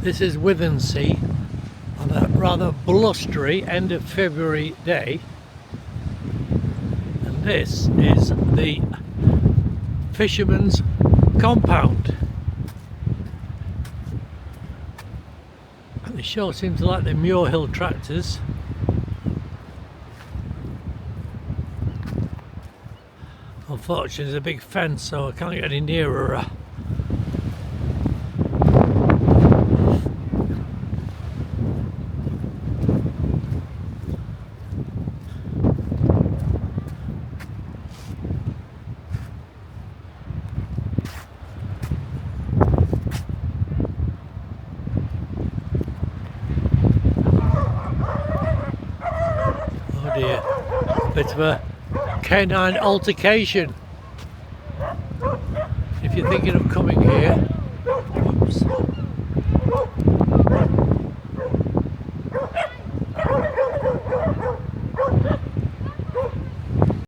This is Whithernsea on a rather blustery end of February day, and this is the fisherman's compound. And they sure seem to like the Muir Hill tractors. Unfortunately there's a big fence, so I can't get any nearer. Oh dear, bit of a canine altercation. If you're thinking of coming here,